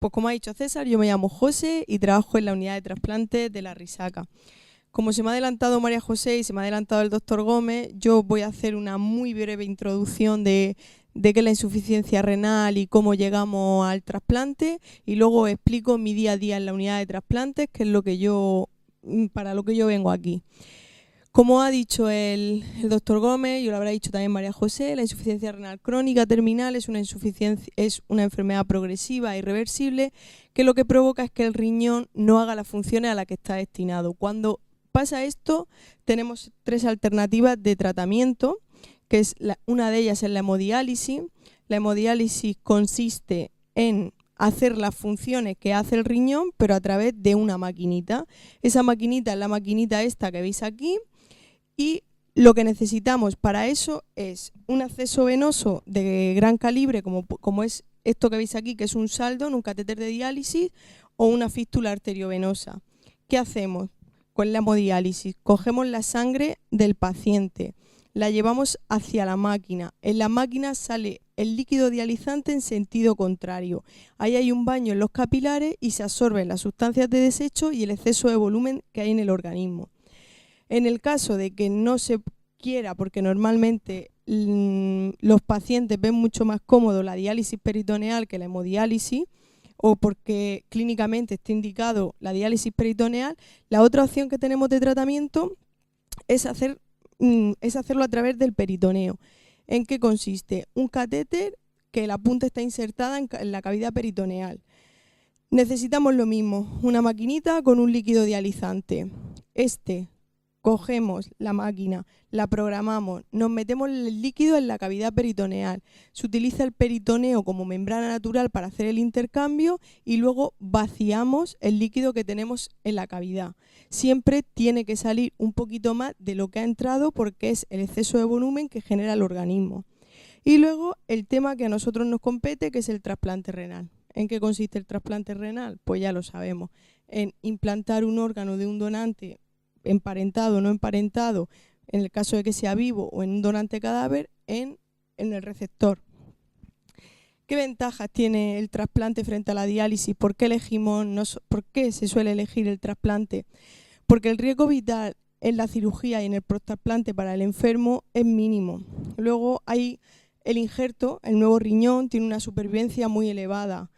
Pues como ha dicho César, yo me llamo José y trabajo en la unidad de trasplantes de La Risaca. Como se me ha adelantado María José y se me ha adelantado el doctor Gómez, yo voy a hacer una muy breve introducción de qué es la insuficiencia renal y cómo llegamos al trasplante, y luego explico mi día a día en la unidad de trasplantes, que es para lo que yo vengo aquí. Como ha dicho el doctor Gómez, y lo habrá dicho también María José, la insuficiencia renal crónica terminal es una enfermedad progresiva e irreversible que lo que provoca es que el riñón no haga las funciones a las que está destinado. Cuando pasa esto, tenemos 3 alternativas de tratamiento, que es una de ellas es la hemodiálisis. La hemodiálisis consiste en hacer las funciones que hace el riñón, pero a través de una maquinita. Esa maquinita es la maquinita esta que veis aquí, y lo que necesitamos para eso es un acceso venoso de gran calibre, como es esto que veis aquí, que es un saldo en un catéter de diálisis, o una fístula arteriovenosa. ¿Qué hacemos con la hemodiálisis? Cogemos la sangre del paciente, la llevamos hacia la máquina. En la máquina sale el líquido dializante en sentido contrario. Ahí hay un baño en los capilares y se absorben las sustancias de desecho y el exceso de volumen que hay en el organismo. En el caso de que no se quiera, porque normalmente los pacientes ven mucho más cómodo la diálisis peritoneal que la hemodiálisis, o porque clínicamente está indicado la diálisis peritoneal, la otra opción que tenemos de tratamiento es hacerlo a través del peritoneo. ¿En qué consiste? Un catéter que la punta está insertada en la cavidad peritoneal. Necesitamos lo mismo, una maquinita con un líquido dializante. Cogemos la máquina, la programamos, nos metemos el líquido en la cavidad peritoneal. Se utiliza el peritoneo como membrana natural para hacer el intercambio y luego vaciamos el líquido que tenemos en la cavidad. Siempre tiene que salir un poquito más de lo que ha entrado porque es el exceso de volumen que genera el organismo. Y luego el tema que a nosotros nos compete, que es el trasplante renal. ¿En qué consiste el trasplante renal? Pues ya lo sabemos. En implantar un órgano de un donante emparentado o no emparentado, en el caso de que sea vivo, o en un donante cadáver, en el receptor. ¿Qué ventajas tiene el trasplante frente a la diálisis? ¿Por qué se suele elegir el trasplante? Porque el riesgo vital en la cirugía y en el trasplante para el enfermo es mínimo. Luego hay el injerto, el nuevo riñón, tiene una supervivencia muy elevada.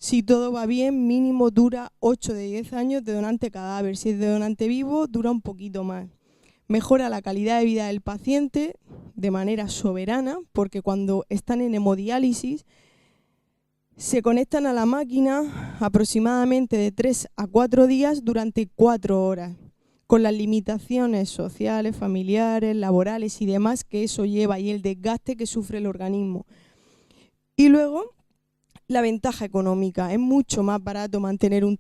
Si todo va bien, mínimo dura 8 de 10 años de donante cadáver. Si es de donante vivo, dura un poquito más. Mejora la calidad de vida del paciente de manera soberana, porque cuando están en hemodiálisis se conectan a la máquina aproximadamente de 3 a 4 días durante 4 horas, con las limitaciones sociales, familiares, laborales y demás que eso lleva y el desgaste que sufre el organismo. Y luego, la ventaja económica. Es mucho más barato mantener un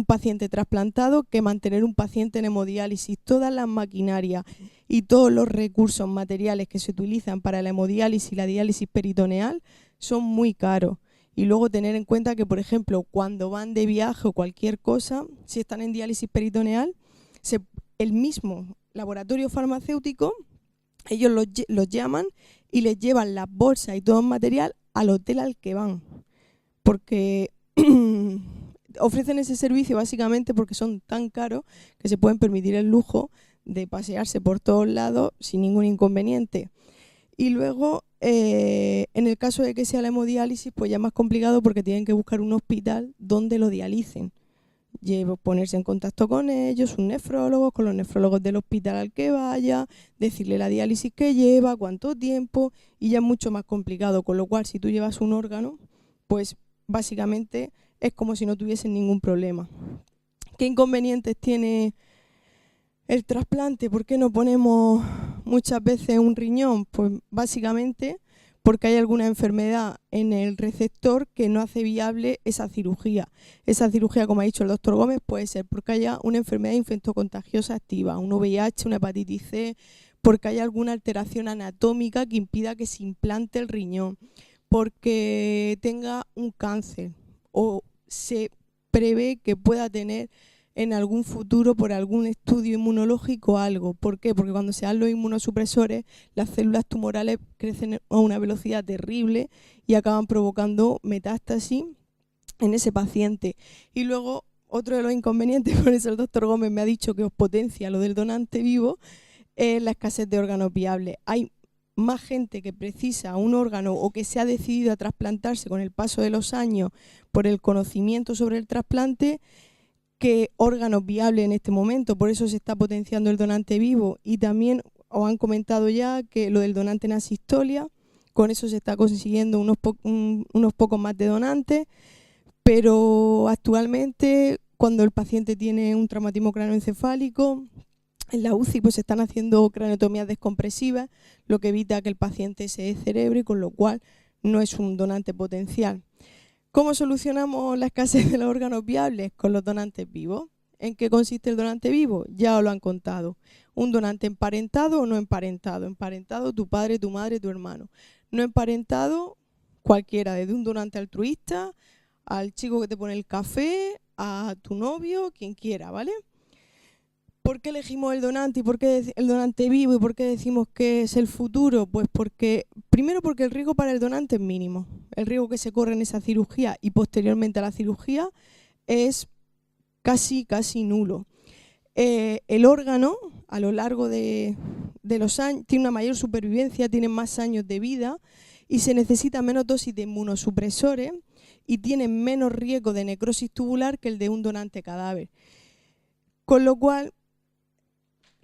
paciente trasplantado, que mantener un paciente en hemodiálisis. Todas las maquinarias y todos los recursos materiales que se utilizan para la hemodiálisis y la diálisis peritoneal son muy caros. Y luego tener en cuenta que, por ejemplo, cuando van de viaje o cualquier cosa, si están en diálisis peritoneal, el mismo laboratorio farmacéutico, ellos los llaman y les llevan las bolsas y todo el material al hotel al que van, porque ofrecen ese servicio básicamente porque son tan caros que se pueden permitir el lujo de pasearse por todos lados sin ningún inconveniente. Y luego, en el caso de que sea la hemodiálisis, pues ya es más complicado porque tienen que buscar un hospital donde lo dialicen. Ponerse en contacto con ellos, con los nefrólogos del hospital al que vaya, decirle la diálisis que lleva, cuánto tiempo, y ya es mucho más complicado, con lo cual si tú llevas un órgano, pues básicamente es como si no tuviesen ningún problema. ¿Qué inconvenientes tiene el trasplante? ¿Por qué no ponemos muchas veces un riñón? Pues básicamente porque hay alguna enfermedad en el receptor que no hace viable esa cirugía. Esa cirugía, como ha dicho el doctor Gómez, puede ser porque haya una enfermedad infectocontagiosa activa, un VIH, una hepatitis C, porque haya alguna alteración anatómica que impida que se implante el riñón, porque tenga un cáncer o se prevé que pueda tener en algún futuro por algún estudio inmunológico algo. ¿Por qué? Porque cuando se dan los inmunosupresores, las células tumorales crecen a una velocidad terrible y acaban provocando metástasis en ese paciente. Y luego, otro de los inconvenientes, por eso el doctor Gómez me ha dicho que os potencia lo del donante vivo, es la escasez de órganos viables. Hay más gente que precisa un órgano o que se ha decidido a trasplantarse con el paso de los años por el conocimiento sobre el trasplante que órganos viables en este momento. Por eso se está potenciando el donante vivo. Y también os han comentado ya que lo del donante en asistolia, con eso se está consiguiendo unos pocos más de donantes, pero actualmente cuando el paciente tiene un traumatismo craneoencefálico, en la UCI pues se están haciendo craneotomías descompresivas, lo que evita que el paciente se descerebre, con lo cual no es un donante potencial. ¿Cómo solucionamos la escasez de los órganos viables? Con los donantes vivos. ¿En qué consiste el donante vivo? Ya os lo han contado. Un donante emparentado o no emparentado. Emparentado tu padre, tu madre, tu hermano. No emparentado cualquiera, desde un donante altruista al chico que te pone el café, a tu novio, quien quiera, ¿vale? ¿Por qué elegimos el donante y por qué el donante vivo y por qué decimos que es el futuro? Pues primero porque el riesgo para el donante es mínimo. El riesgo que se corre en esa cirugía y posteriormente a la cirugía es casi nulo. El órgano, a lo largo de los años, tiene una mayor supervivencia, tiene más años de vida y se necesita menos dosis de inmunosupresores y tiene menos riesgo de necrosis tubular que el de un donante cadáver. Con lo cual,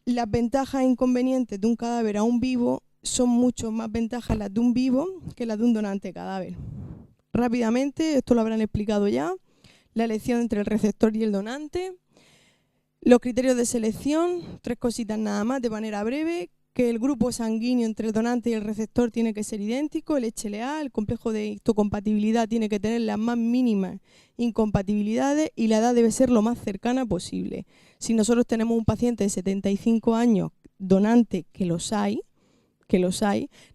las ventajas e inconvenientes de un cadáver a un vivo son mucho más ventajas las de un vivo que las de un donante cadáver. Rápidamente, esto lo habrán explicado ya, la elección entre el receptor y el donante, los criterios de selección, 3 cositas nada más de manera breve, que el grupo sanguíneo entre el donante y el receptor tiene que ser idéntico, el HLA, el complejo de histocompatibilidad tiene que tener las más mínimas incompatibilidades y la edad debe ser lo más cercana posible. Si nosotros tenemos un paciente de 75 años donante, que los hay,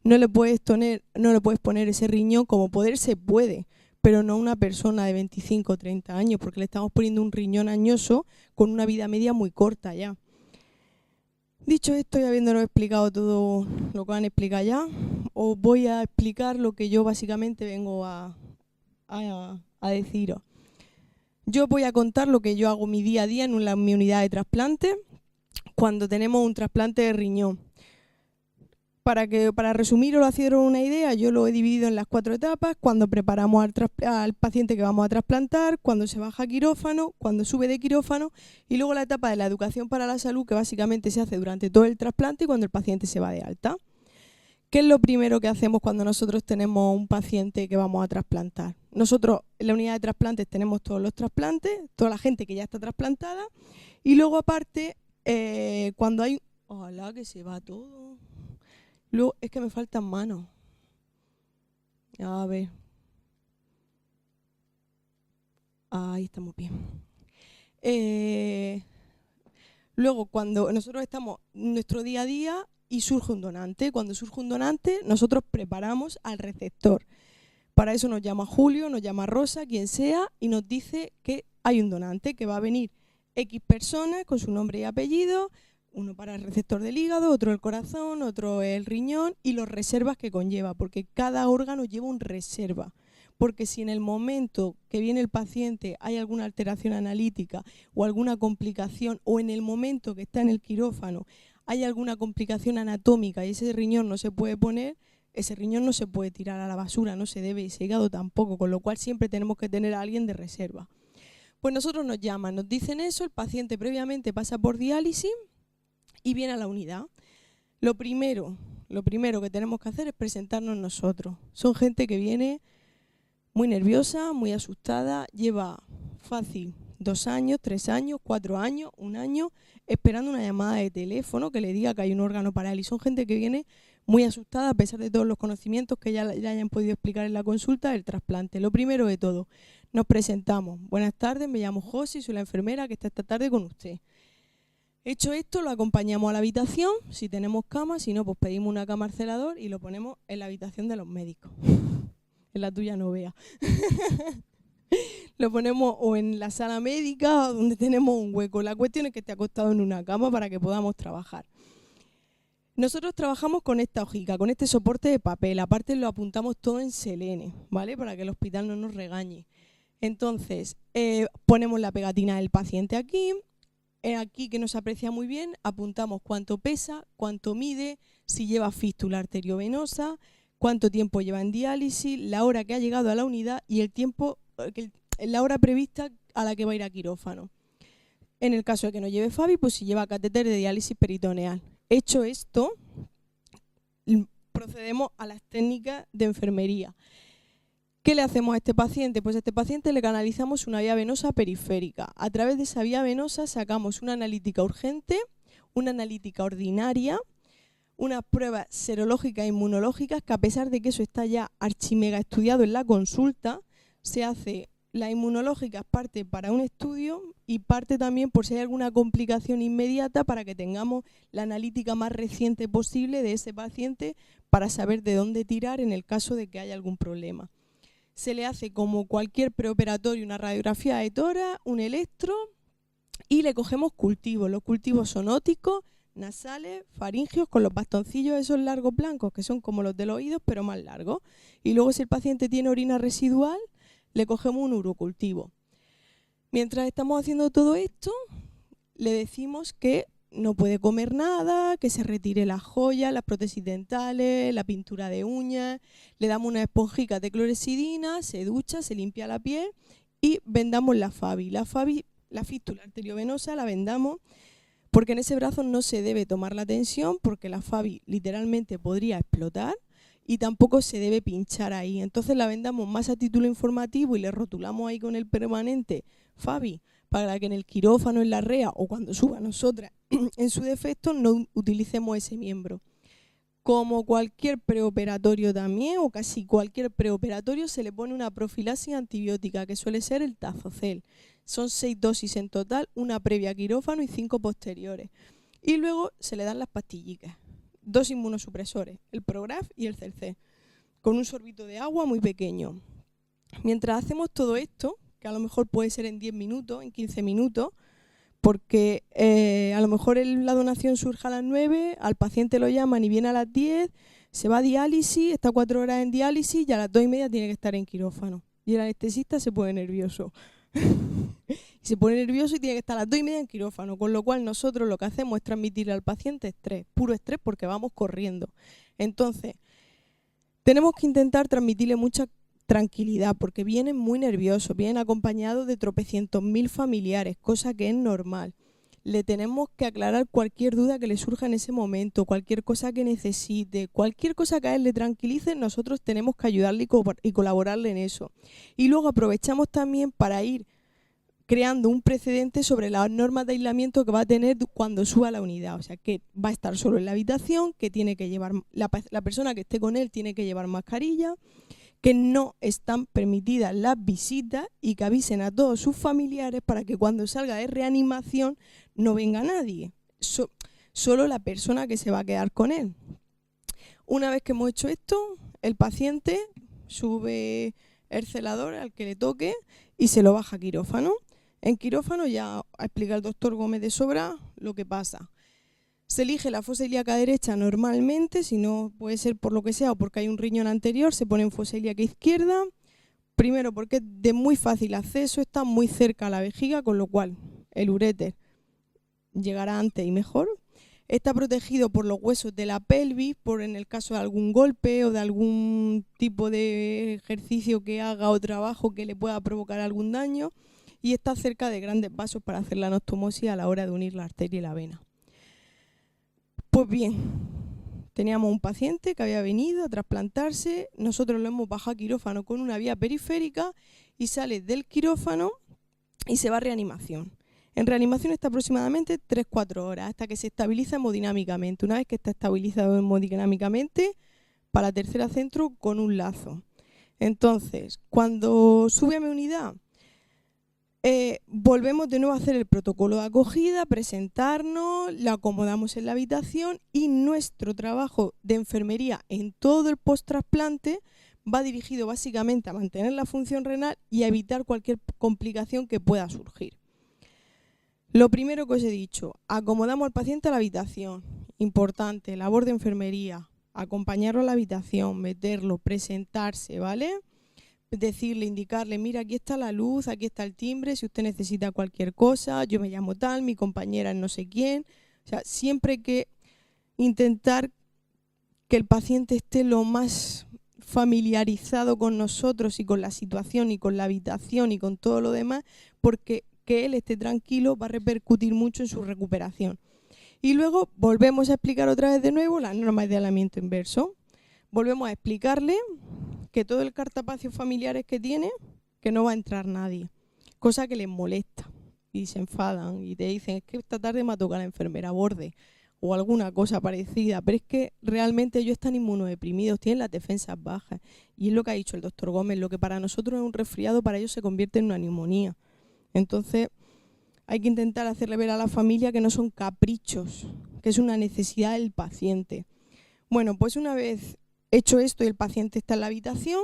no le puedes poner ese riñón, como poder se puede, pero no una persona de 25 o 30 años, porque le estamos poniendo un riñón añoso con una vida media muy corta ya. Dicho esto y habiéndonos explicado todo lo que han explicado ya, os voy a explicar lo que yo básicamente vengo a deciros. Yo voy a contar lo que yo hago mi día a día en mi unidad de trasplante cuando tenemos un trasplante de riñón. Para resumir o haceros una idea, yo lo he dividido en las 4 etapas: cuando preparamos al paciente que vamos a trasplantar, cuando se baja a quirófano, cuando sube de quirófano y luego la etapa de la educación para la salud, que básicamente se hace durante todo el trasplante y cuando el paciente se va de alta. ¿Qué es lo primero que hacemos cuando nosotros tenemos un paciente que vamos a trasplantar? Nosotros en la unidad de trasplantes tenemos todos los trasplantes, toda la gente que ya está trasplantada y luego aparte cuando hay... ¡Ojalá que se va todo! Luego, es que me faltan manos. A ver. Ahí estamos bien. Luego, cuando nosotros estamos en nuestro día a día y surge un donante, cuando surge un donante, nosotros preparamos al receptor. Para eso nos llama Julio, nos llama Rosa, quien sea, y nos dice que hay un donante, que va a venir X personas con su nombre y apellido, uno para el receptor del hígado, otro el corazón, otro el riñón y los reservas que conlleva, porque cada órgano lleva un reserva. Porque si en el momento que viene el paciente hay alguna alteración analítica o alguna complicación, o en el momento que está en el quirófano hay alguna complicación anatómica y ese riñón no se puede poner, ese riñón no se puede tirar a la basura, no se debe, ese hígado tampoco, con lo cual siempre tenemos que tener a alguien de reserva. Pues nosotros nos llaman, nos dicen eso, el paciente previamente pasa por diálisis y viene a la unidad. Lo primero que tenemos que hacer es presentarnos nosotros. Son gente que viene muy nerviosa, muy asustada, lleva fácil 2 años, 3 años, 4 años, 1 año, esperando una llamada de teléfono que le diga que hay un órgano para él. Y son gente que viene muy asustada a pesar de todos los conocimientos que ya hayan podido explicar en la consulta del trasplante. Lo primero de todo, nos presentamos. Buenas tardes, me llamo Josi, soy la enfermera que está esta tarde con usted. Hecho esto, lo acompañamos a la habitación, si tenemos cama, si no, pues pedimos una cama al celador y lo ponemos en la habitación de los médicos. En la tuya no vea. Lo ponemos o en la sala médica o donde tenemos un hueco. La cuestión es que esté acostado en una cama para que podamos trabajar. Nosotros trabajamos con esta hojica, con este soporte de papel. Aparte lo apuntamos todo en selene, ¿vale? Para que el hospital no nos regañe. Entonces, ponemos la pegatina del paciente aquí. Aquí, que nos aprecia muy bien, apuntamos cuánto pesa, cuánto mide, si lleva fístula arteriovenosa, cuánto tiempo lleva en diálisis, la hora que ha llegado a la unidad y el tiempo, la hora prevista a la que va a ir a quirófano. En el caso de que no lleve Fabi, pues si lleva catéter de diálisis peritoneal. Hecho esto, procedemos a las técnicas de enfermería. ¿Qué le hacemos a este paciente? Pues a este paciente le canalizamos una vía venosa periférica. A través de esa vía venosa sacamos una analítica urgente, una analítica ordinaria, unas pruebas serológicas e inmunológicas que, a pesar de que eso está ya archimega estudiado en la consulta, se hace la inmunológica parte para un estudio y parte también por si hay alguna complicación inmediata para que tengamos la analítica más reciente posible de ese paciente para saber de dónde tirar en el caso de que haya algún problema. Se le hace, como cualquier preoperatorio, una radiografía de tórax, un electro y le cogemos cultivos. Los cultivos son óticos, nasales, faringios, con los bastoncillos esos largos blancos que son como los de los oídos pero más largos. Y luego, si el paciente tiene orina residual, le cogemos un urocultivo. Mientras estamos haciendo todo esto, le decimos que no puede comer nada, que se retire las joyas, las prótesis dentales, la pintura de uñas, le damos una esponjica de clorexidina, se ducha, se limpia la piel y vendamos la Fabi. La Fabi, la fístula arteriovenosa, la vendamos porque en ese brazo no se debe tomar la tensión porque la Fabi literalmente podría explotar y tampoco se debe pinchar ahí. Entonces la vendamos más a título informativo y le rotulamos ahí con el permanente Fabi, para que en el quirófano, en la REA o cuando suba a nosotras, en su defecto, no utilicemos ese miembro. Como cualquier preoperatorio también, o casi cualquier preoperatorio, se le pone una profilaxis antibiótica, que suele ser el Tazocel. Son 6 dosis en total, una previa a quirófano y 5 posteriores. Y luego se le dan las pastillicas, 2 inmunosupresores, el Prograf y el Celc, con un sorbito de agua muy pequeño. Mientras hacemos todo esto, que a lo mejor puede ser en 10 minutos, en 15 minutos, porque a lo mejor la donación surge a las 9, al paciente lo llaman y viene a las 10, se va a diálisis, está 4 horas en diálisis y a las 2:30 tiene que estar en quirófano. Y el anestesista se pone nervioso. Se pone nervioso y tiene que estar a las 2:30 en quirófano, con lo cual nosotros lo que hacemos es transmitirle al paciente estrés, puro estrés, porque vamos corriendo. Entonces, tenemos que intentar transmitirle mucha tranquilidad, porque vienen muy nerviosos, vienen acompañados de tropecientos mil familiares, cosa que es normal. Le tenemos que aclarar cualquier duda que le surja en ese momento, cualquier cosa que necesite, cualquier cosa que a él le tranquilice, nosotros tenemos que ayudarle y colaborarle en eso. Y luego aprovechamos también para ir creando un precedente sobre las normas de aislamiento que va a tener cuando suba a la unidad. O sea, que va a estar solo en la habitación, que tiene que llevar la persona que esté con él tiene que llevar mascarilla, que no están permitidas las visitas y que avisen a todos sus familiares para que cuando salga de reanimación no venga nadie, solo la persona que se va a quedar con él. Una vez que hemos hecho esto, el paciente sube el celador al que le toque y se lo baja a quirófano. En quirófano ya explica el doctor Gómez de sobra lo que pasa. Se elige la fosa ilíaca derecha normalmente, si no puede ser por lo que sea o porque hay un riñón anterior, se pone en fosa ilíaca izquierda. Primero porque es de muy fácil acceso, está muy cerca a la vejiga, con lo cual el uréter llegará antes y mejor. Está protegido por los huesos de la pelvis, por en el caso de algún golpe o de algún tipo de ejercicio que haga o trabajo que le pueda provocar algún daño. Y está cerca de grandes vasos para hacer la anastomosis a la hora de unir la arteria y la vena. Pues bien, teníamos un paciente que había venido a trasplantarse, nosotros lo hemos bajado a quirófano con una vía periférica y sale del quirófano y se va a reanimación. En reanimación está aproximadamente 3-4 horas hasta que se estabiliza hemodinámicamente. Una vez que está estabilizado hemodinámicamente, para la tercera centro con un lazo. Entonces, cuando sube a mi unidad, volvemos de nuevo a hacer el protocolo de acogida, presentarnos, la acomodamos en la habitación y nuestro trabajo de enfermería en todo el post-trasplante va dirigido básicamente a mantener la función renal y a evitar cualquier complicación que pueda surgir. Lo primero que os he dicho, acomodamos al paciente a la habitación, importante, labor de enfermería, acompañarlo a la habitación, meterlo, presentarse, ¿vale? decirle, indicarle, mira, aquí está la luz, aquí está el timbre, si usted necesita cualquier cosa, yo me llamo tal, mi compañera es no sé quién. O sea, siempre hay que intentar que el paciente esté lo más familiarizado con nosotros y con la situación y con la habitación y con todo lo demás, porque que él esté tranquilo va a repercutir mucho en su recuperación. Y luego volvemos a explicar otra vez de nuevo las normas de aislamiento inverso. Volvemos a explicarle que todo el cartapacio familiares que tiene, que no va a entrar nadie, cosa que les molesta y se enfadan y te dicen, es que esta tarde me ha tocado la enfermera a borde o alguna cosa parecida, pero es que realmente ellos están inmunodeprimidos, tienen las defensas bajas y es lo que ha dicho el doctor Gómez, lo que para nosotros es un resfriado, para ellos se convierte en una neumonía. Entonces hay que intentar hacerle ver a la familia que no son caprichos, que es una necesidad del paciente. Bueno, pues una vez hecho esto y el paciente está en la habitación,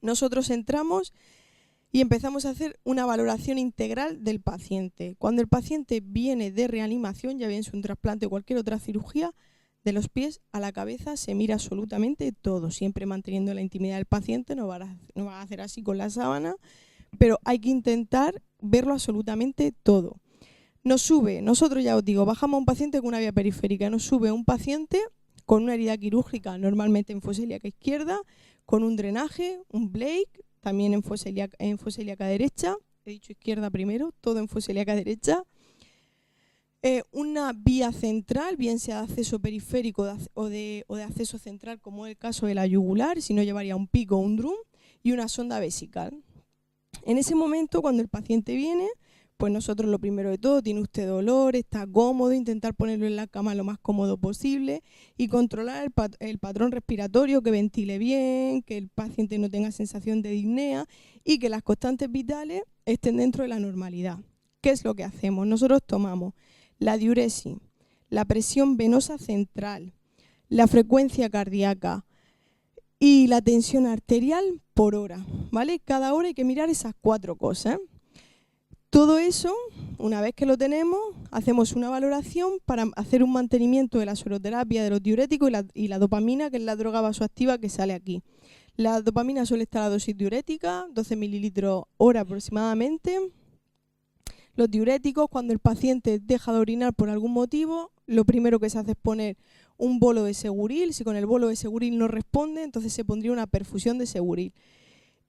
nosotros entramos y empezamos a hacer una valoración integral del paciente. Cuando el paciente viene de reanimación, ya bien sea un trasplante o cualquier otra cirugía, de los pies a la cabeza se mira absolutamente todo, siempre manteniendo la intimidad del paciente, no va a hacer así con la sábana, pero hay que intentar verlo absolutamente todo. Nosotros ya os digo, bajamos a un paciente con una vía periférica, nos sube un paciente con una herida quirúrgica, normalmente en fosa ilíaca izquierda, con un drenaje, un Blake, también en fosa ilíaca derecha, he dicho izquierda primero, todo en fosa ilíaca derecha. Una vía central, bien sea de acceso periférico o de acceso central, como es el caso de la yugular, si no llevaría un pico o un drum, y una sonda vesical. En ese momento, cuando el paciente viene, pues nosotros lo primero de todo, tiene usted dolor, está cómodo, intentar ponerlo en la cama lo más cómodo posible y controlar el patrón respiratorio, que ventile bien, que el paciente no tenga sensación de disnea y que las constantes vitales estén dentro de la normalidad. ¿Qué es lo que hacemos? Nosotros tomamos la diuresis, la presión venosa central, la frecuencia cardíaca y la tensión arterial por hora, ¿vale? Cada hora hay que mirar esas 4 cosas. Todo eso, una vez que lo tenemos, hacemos una valoración para hacer un mantenimiento de la sueroterapia, de los diuréticos y la dopamina, que es la droga vasoactiva que sale aquí. La dopamina suele estar a dosis diurética, 12 mililitros hora aproximadamente. Los diuréticos, cuando el paciente deja de orinar por algún motivo, lo primero que se hace es poner un bolo de Seguril. Si con el bolo de Seguril no responde, entonces se pondría una perfusión de Seguril.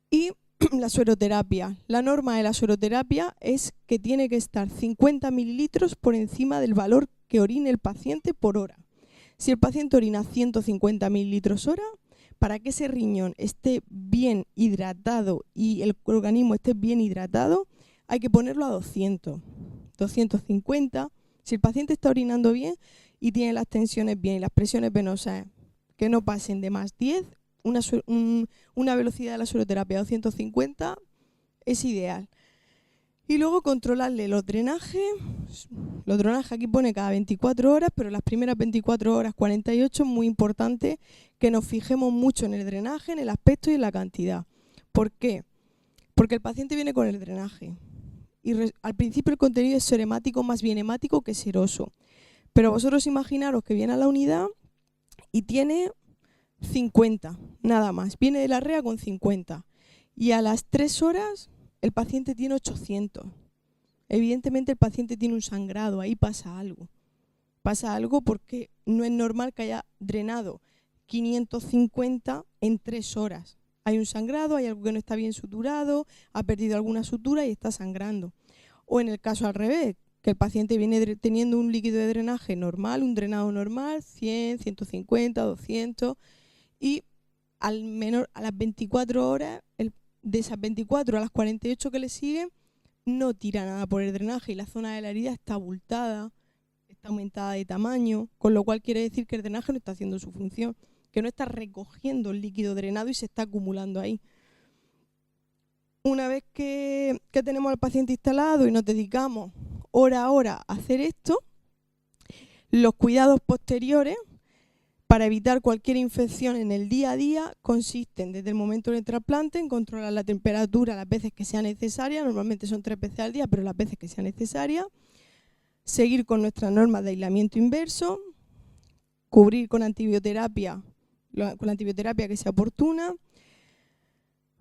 Y la sueroterapia. La norma de la sueroterapia es que tiene que estar 50 mililitros por encima del valor que orine el paciente por hora. Si el paciente orina 150 mililitros hora, para que ese riñón esté bien hidratado y el organismo esté bien hidratado, hay que ponerlo a 200, 250. Si el paciente está orinando bien y tiene las tensiones bien y las presiones venosas que no pasen de más 10, una velocidad de la sueroterapia de 250 es ideal. Y luego controlarle los drenajes. Los drenajes aquí pone cada 24 horas, pero las primeras 24 horas, 48, es muy importante que nos fijemos mucho en el drenaje, en el aspecto y en la cantidad. ¿Por qué? Porque el paciente viene con el drenaje. Y al principio el contenido es seremático, más bien hemático que seroso. Pero vosotros imaginaros que viene a la unidad y tiene 50, nada más. Viene de la REA con 50. Y a las 3 horas el paciente tiene 800. Evidentemente el paciente tiene un sangrado, ahí pasa algo. Pasa algo porque no es normal que haya drenado 550 en 3 horas. Hay un sangrado, hay algo que no está bien suturado, ha perdido alguna sutura y está sangrando. O en el caso al revés, que el paciente viene teniendo un líquido de drenaje normal, un drenado normal, 100, 150, 200, y al menor a las 24 horas, de esas 24 a las 48 que le siguen, no tira nada por el drenaje y la zona de la herida está abultada, está aumentada de tamaño, con lo cual quiere decir que el drenaje no está haciendo su función, que no está recogiendo el líquido drenado y se está acumulando ahí. Una vez que tenemos al paciente instalado y nos dedicamos hora a hora a hacer esto, los cuidados posteriores para evitar cualquier infección en el día a día consisten desde el momento del trasplante en controlar la temperatura las veces que sea necesaria, normalmente son 3 veces al día, pero las veces que sea necesaria, seguir con nuestras normas de aislamiento inverso, cubrir con antibioterapia que sea oportuna,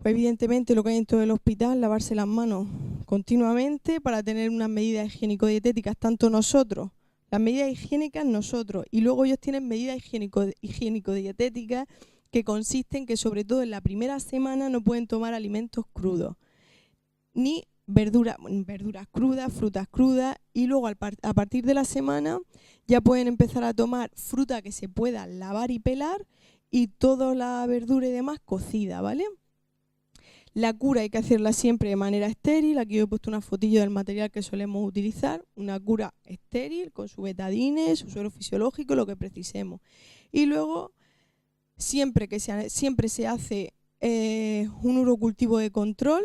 Pues evidentemente lo que hay en todo el hospital, lavarse las manos continuamente para tener unas medidas higiénico-dietéticas, tanto nosotros, las medidas higiénicas nosotros, y luego ellos tienen medidas higiénico-dietéticas que consisten que sobre todo en la primera semana no pueden tomar alimentos crudos, ni verduras crudas, frutas crudas, y luego a partir de la semana ya pueden empezar a tomar fruta que se pueda lavar y pelar y toda la verdura y demás cocida, ¿vale? La cura hay que hacerla siempre de manera estéril. Aquí he puesto una fotillo del material que solemos utilizar. Una cura estéril con su betadine, su suero fisiológico, lo que precisemos. Y luego, siempre se hace un urocultivo de control.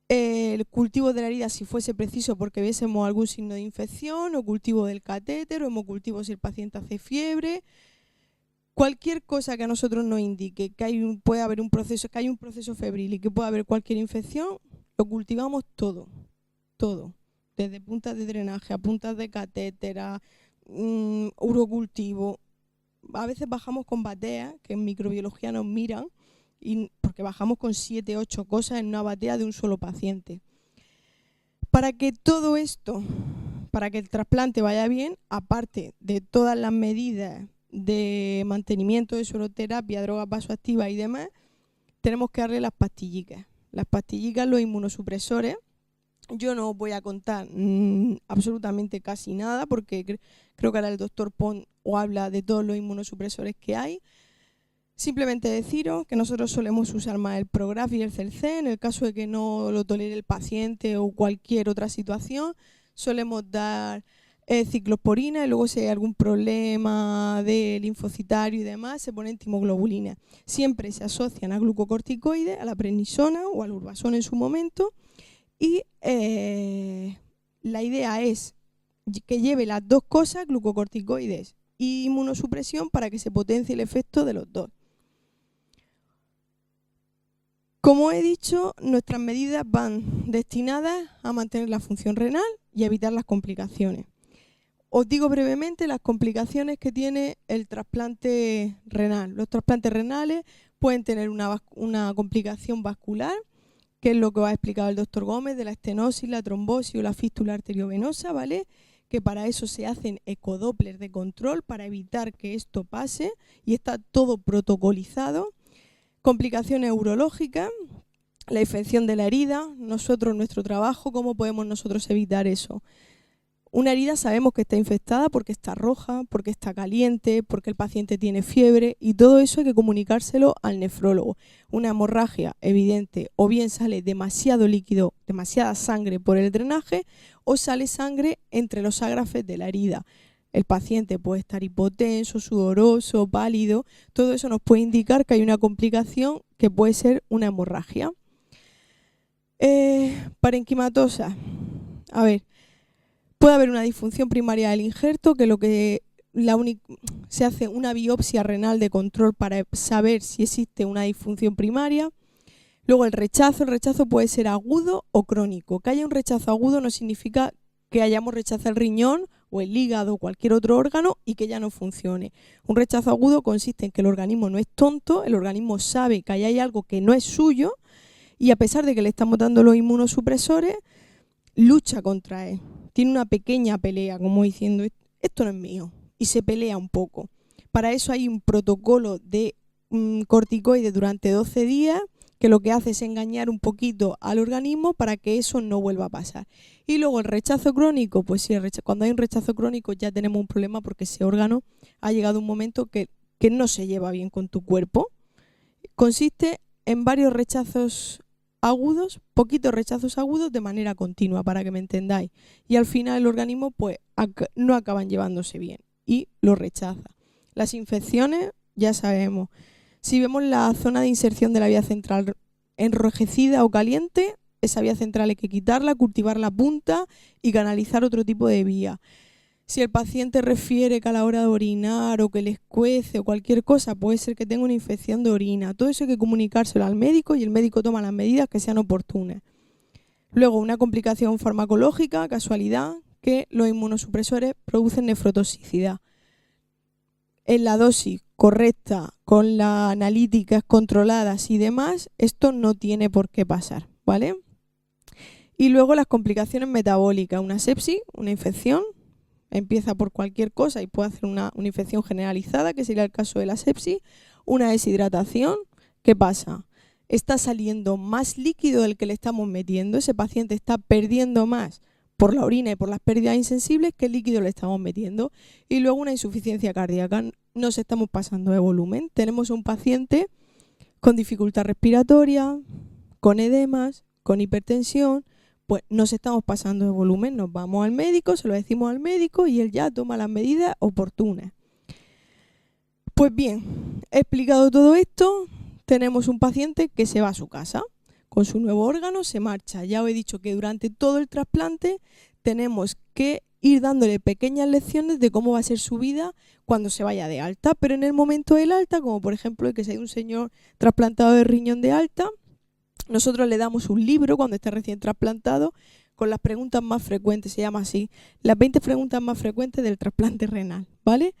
El cultivo de la herida si fuese preciso porque viésemos algún signo de infección, o cultivo del catéter, o hemocultivo si el paciente hace fiebre. Cualquier cosa que a nosotros nos indique que puede haber un proceso, que hay un proceso febril y que puede haber cualquier infección, lo cultivamos todo, desde puntas de drenaje a puntas de catéter, a urocultivo. A veces bajamos con batea, que en microbiología nos miran, porque bajamos con 7, 8 cosas en una batea de un solo paciente. Para que todo esto, para que el trasplante vaya bien, aparte de todas las medidas de mantenimiento de sueroterapia, drogas vasoactivas y demás, tenemos que darle las pastillicas. Las pastillicas, los inmunosupresores. Yo no os voy a contar absolutamente casi nada porque creo que ahora el doctor Pont os habla de todos los inmunosupresores que hay. Simplemente deciros que nosotros solemos usar más el Prograf y el Celcé. En el caso de que no lo tolere el paciente o cualquier otra situación, solemos dar ciclosporina, y luego si hay algún problema de linfocitario y demás, se ponen timoglobulina. Siempre se asocian a glucocorticoides, a la prednisona o al urbasón en su momento, y la idea es que lleve las dos cosas, glucocorticoides y inmunosupresión, para que se potencie el efecto de los dos. Como he dicho, nuestras medidas van destinadas a mantener la función renal y a evitar las complicaciones. Os digo brevemente las complicaciones que tiene el trasplante renal. Los trasplantes renales pueden tener una complicación vascular, que es lo que os ha explicado el doctor Gómez, de la estenosis, la trombosis o la fístula arteriovenosa, ¿vale? Que para eso se hacen ecodoppler de control para evitar que esto pase, y está todo protocolizado. Complicaciones urológicas, la infección de la herida. Nuestro trabajo, ¿cómo podemos nosotros evitar eso? Una herida sabemos que está infectada porque está roja, porque está caliente, porque el paciente tiene fiebre, y todo eso hay que comunicárselo al nefrólogo. Una hemorragia evidente, o bien sale demasiado líquido, demasiada sangre por el drenaje, o sale sangre entre los ágrafes de la herida. El paciente puede estar hipotenso, sudoroso, pálido. Todo eso nos puede indicar que hay una complicación que puede ser una hemorragia. Parenquimatosa. A ver, puede haber una disfunción primaria del injerto, que se hace una biopsia renal de control para saber si existe una disfunción primaria. Luego el rechazo puede ser agudo o crónico. Que haya un rechazo agudo no significa que hayamos rechazado el riñón o el hígado o cualquier otro órgano y que ya no funcione. Un rechazo agudo consiste en que el organismo no es tonto, el organismo sabe que ahí hay algo que no es suyo, y a pesar de que le estamos dando los inmunosupresores, lucha contra él. Tiene una pequeña pelea, como diciendo, esto no es mío, y se pelea un poco. Para eso hay un protocolo de corticoides durante 12 días, que lo que hace es engañar un poquito al organismo para que eso no vuelva a pasar. Y luego el rechazo crónico, pues sí, cuando hay un rechazo crónico ya tenemos un problema, porque ese órgano ha llegado a un momento que no se lleva bien con tu cuerpo. Consiste en varios rechazos agudos, poquitos rechazos agudos de manera continua, para que me entendáis. Y al final el organismo pues no acaban llevándose bien y lo rechaza. Las infecciones, ya sabemos. Si vemos la zona de inserción de la vía central enrojecida o caliente, esa vía central hay que quitarla, cultivar la punta y canalizar otro tipo de vía. Si el paciente refiere que a la hora de orinar o que le escuece o cualquier cosa, puede ser que tenga una infección de orina. Todo eso hay que comunicárselo al médico, y el médico toma las medidas que sean oportunas. Luego, una complicación farmacológica, casualidad, que los inmunosupresores producen nefrotoxicidad. En la dosis correcta, con las analíticas controladas y demás, esto no tiene por qué pasar, ¿vale? Y luego las complicaciones metabólicas, una sepsis, una infección, empieza por cualquier cosa y puede hacer una infección generalizada, que sería el caso de la sepsis, una deshidratación. ¿Qué pasa? Está saliendo más líquido del que le estamos metiendo, ese paciente está perdiendo más por la orina y por las pérdidas insensibles que el líquido le estamos metiendo. Y luego una insuficiencia cardíaca, nos estamos pasando de volumen. Tenemos un paciente con dificultad respiratoria, con edemas, con hipertensión, pues nos estamos pasando de volumen, nos vamos al médico, se lo decimos al médico y él ya toma las medidas oportunas. Pues bien, he explicado todo esto, tenemos un paciente que se va a su casa, con su nuevo órgano se marcha. Ya os he dicho que durante todo el trasplante tenemos que ir dándole pequeñas lecciones de cómo va a ser su vida cuando se vaya de alta, pero en el momento del alta, como por ejemplo que sea un señor trasplantado de riñón de alta, nosotros le damos un libro cuando está recién trasplantado con las preguntas más frecuentes, se llama así, las 20 preguntas más frecuentes del trasplante renal, ¿vale?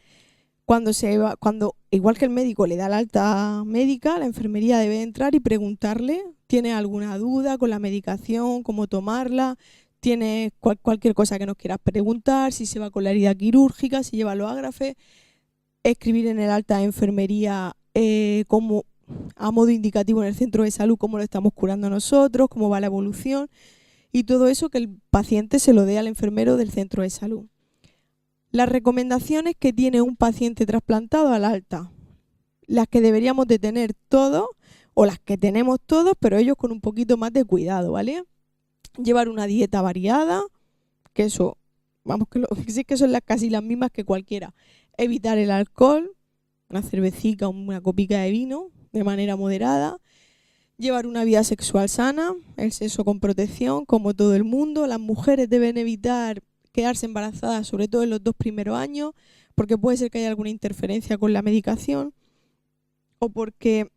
Igual que el médico le da la alta médica, la enfermería debe entrar y preguntarle, ¿tiene alguna duda con la medicación, cómo tomarla? ¿Tiene cualquier cosa que nos quieras preguntar? Si se va con la herida quirúrgica, si lleva los ágrafes, escribir en el alta de enfermería cómo, a modo indicativo en el centro de salud, cómo lo estamos curando nosotros, cómo va la evolución y todo eso que el paciente se lo dé al enfermero del centro de salud. Las recomendaciones que tiene un paciente trasplantado al alta, las que deberíamos de tener todos o las que tenemos todos, pero ellos con un poquito más de cuidado, ¿vale? Llevar una dieta variada, que eso, vamos, que son casi las mismas que cualquiera. Evitar el alcohol, una cervecita o una copica de vino de manera moderada. Llevar una vida sexual sana, el sexo con protección, como todo el mundo. Las mujeres deben evitar quedarse embarazadas, sobre todo en los 2 primeros años, porque puede ser que haya alguna interferencia con la medicación o porque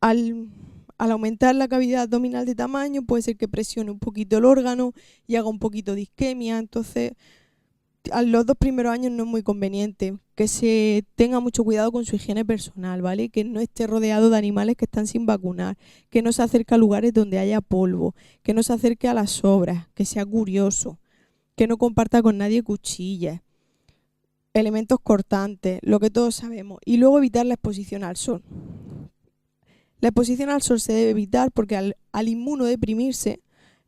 al aumentar la cavidad abdominal de tamaño puede ser que presione un poquito el órgano y haga un poquito de isquemia. Entonces, a los 2 primeros años no es muy conveniente, que se tenga mucho cuidado con su higiene personal, ¿vale? Que no esté rodeado de animales que están sin vacunar, que no se acerque a lugares donde haya polvo, que no se acerque a las sobras, que sea curioso, que no comparta con nadie cuchillas, elementos cortantes, lo que todos sabemos. Y luego evitar la exposición al sol. La exposición al sol se debe evitar porque al inmunodeprimirse,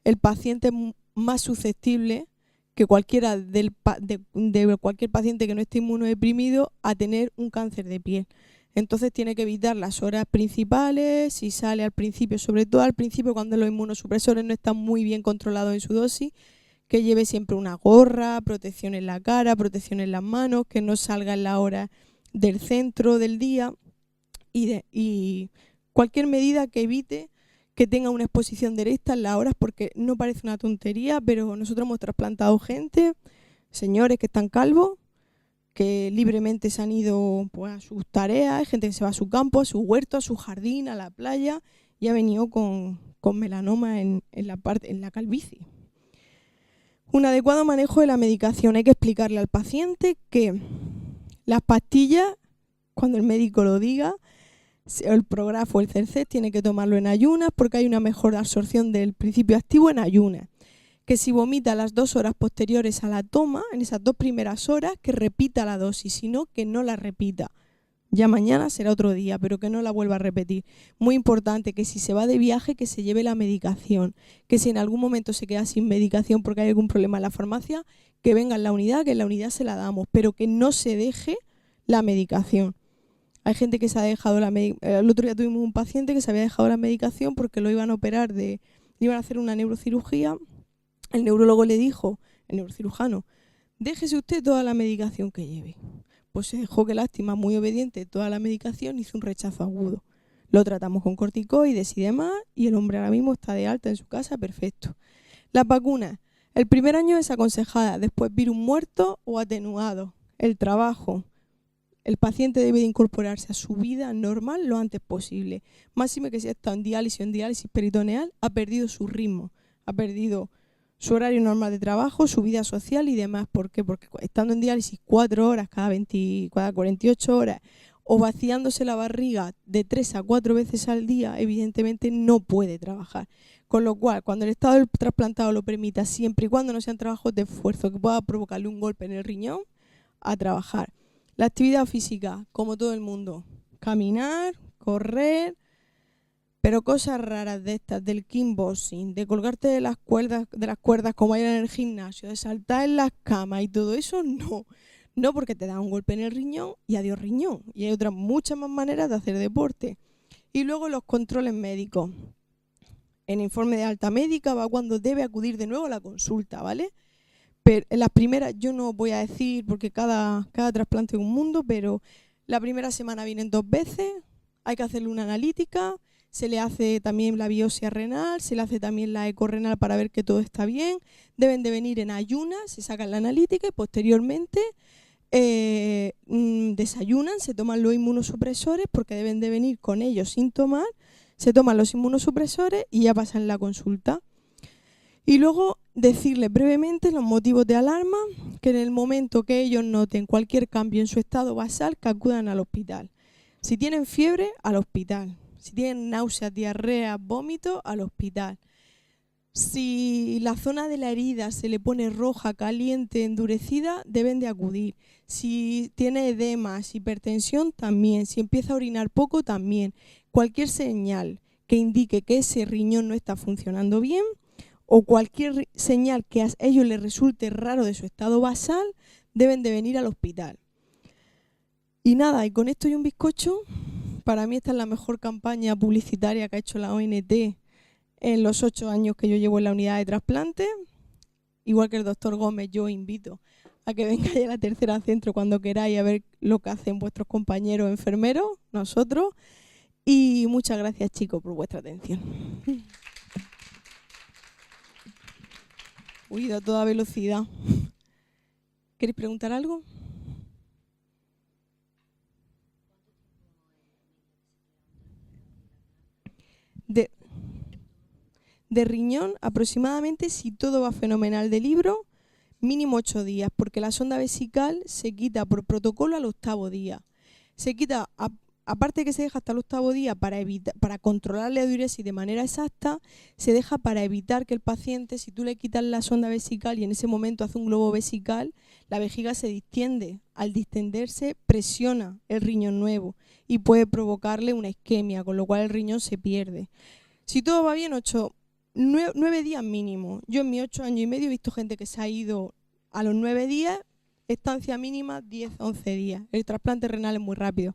el paciente es más susceptible que cualquiera de cualquier paciente que no esté inmunodeprimido a tener un cáncer de piel. Entonces tiene que evitar las horas principales, si sale al principio, sobre todo al principio cuando los inmunosupresores no están muy bien controlados en su dosis, que lleve siempre una gorra, protección en la cara, protección en las manos, que no salga en la hora del centro del día y cualquier medida que evite que tenga una exposición directa en las horas, porque no parece una tontería, pero nosotros hemos trasplantado gente, señores que están calvos, que libremente se han ido pues, a sus tareas, hay gente que se va a su campo, a su huerto, a su jardín, a la playa y ha venido con melanoma en la calvicie. Un adecuado manejo de la medicación. Hay que explicarle al paciente que las pastillas, cuando el médico lo diga, el Prograf o el Cercet, tiene que tomarlo en ayunas porque hay una mejor absorción del principio activo en ayunas. Que si vomita las 2 horas posteriores a la toma, en esas 2 primeras horas, que repita la dosis, sino que no la repita. Ya mañana será otro día, pero que no la vuelva a repetir. Muy importante que si se va de viaje, que se lleve la medicación. Que si en algún momento se queda sin medicación porque hay algún problema en la farmacia, que venga en la unidad, que en la unidad se la damos, pero que no se deje la medicación. Hay gente que se ha dejado la medicación. El otro día tuvimos un paciente que se había dejado la medicación porque lo iban a operar, le iban a hacer una neurocirugía. El neurólogo le dijo, el neurocirujano, déjese usted toda la medicación que lleve. Pues se dejó, qué lástima, muy obediente, toda la medicación, hizo un rechazo agudo. Lo tratamos con corticoides y demás y el hombre ahora mismo está de alta en su casa, perfecto. Las vacunas. El primer año es aconsejada, después virus muerto o atenuado. El trabajo. El paciente debe de incorporarse a su vida normal lo antes posible. Máxime que si está en diálisis o en diálisis peritoneal, ha perdido su ritmo, ha perdido su horario normal de trabajo, su vida social y demás. ¿Por qué? Porque estando en diálisis 4 horas cada 48 horas o vaciándose la barriga de 3 a 4 veces al día, evidentemente no puede trabajar. Con lo cual, cuando el estado del trasplantado lo permita, siempre y cuando no sean trabajos de esfuerzo que pueda provocarle un golpe en el riñón, a trabajar. La actividad física, como todo el mundo, caminar, correr, pero cosas raras de estas, del kickboxing, de colgarte de las cuerdas como hay en el gimnasio, de saltar en las camas y todo eso, no. No, porque te da un golpe en el riñón y adiós riñón. Y hay otras muchas más maneras de hacer deporte. Y luego los controles médicos. En informe de alta médica va cuando debe acudir de nuevo a la consulta, ¿vale? Pero en las primeras, yo no voy a decir porque cada trasplante es un mundo, pero la primera semana vienen 2 veces, hay que hacerle una analítica, se le hace también la biopsia renal, se le hace también la eco renal para ver que todo está bien, deben de venir en ayunas, se sacan la analítica y posteriormente desayunan, se toman los inmunosupresores porque deben de venir con ellos sin tomar, se toman los inmunosupresores y ya pasan la consulta. Y luego decirles brevemente los motivos de alarma, que en el momento que ellos noten cualquier cambio en su estado basal, que acudan al hospital. Si tienen fiebre, al hospital. Si tienen náuseas, diarrea, vómito, al hospital. Si la zona de la herida se le pone roja, caliente, endurecida, deben de acudir. Si tiene edemas, hipertensión, también. Si empieza a orinar poco, también. Cualquier señal que indique que ese riñón no está funcionando bien o cualquier señal que a ellos les resulte raro de su estado basal, deben de venir al hospital. Y nada, y con esto y un bizcocho, para mí esta es la mejor campaña publicitaria que ha hecho la ONT en los 8 años que yo llevo en la unidad de trasplante. Igual que el doctor Gómez, yo invito a que vengáis a la tercera centro cuando queráis a ver lo que hacen vuestros compañeros enfermeros, nosotros. Y muchas gracias, chicos, por vuestra atención. Uy, a toda velocidad. ¿Queréis preguntar algo? De riñón, aproximadamente, si todo va fenomenal de libro, mínimo 8 días, porque la sonda vesical se quita por protocolo al 8º día. Se quita, aparte que se deja hasta el 8º día para controlar la diuresis de manera exacta, se deja para evitar que el paciente, si tú le quitas la sonda vesical y en ese momento hace un globo vesical, la vejiga se distiende. Al distenderse, presiona el riñón nuevo y puede provocarle una isquemia, con lo cual el riñón se pierde. Si todo va bien, 9 días mínimo. Yo en mis 8 años y medio he visto gente que se ha ido a los 9 días, estancia mínima 10, 11 días. El trasplante renal es muy rápido.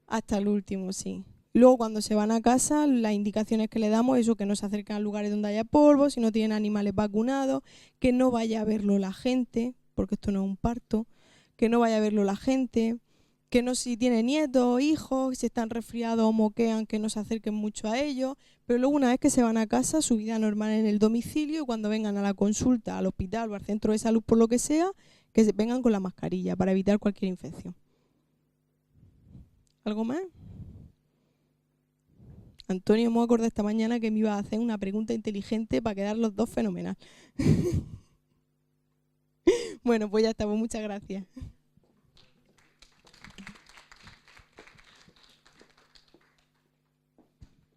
Hasta el último, sí. Luego cuando se van a casa, las indicaciones que le damos es que no se acerquen a lugares donde haya polvo, si no tienen animales vacunados, que no vaya a verlo la gente, porque esto no es un parto, que no vaya a verlo la gente, que no, si tiene nietos, hijos, si están resfriados o moquean, que no se acerquen mucho a ellos, pero luego una vez que se van a casa, su vida normal en el domicilio, y cuando vengan a la consulta, al hospital o al centro de salud, por lo que sea, que vengan con la mascarilla para evitar cualquier infección. ¿Algo más? Antonio, me acordé esta mañana que me iba a hacer una pregunta inteligente para quedar los dos fenomenal. Bueno, pues ya está, pues muchas gracias.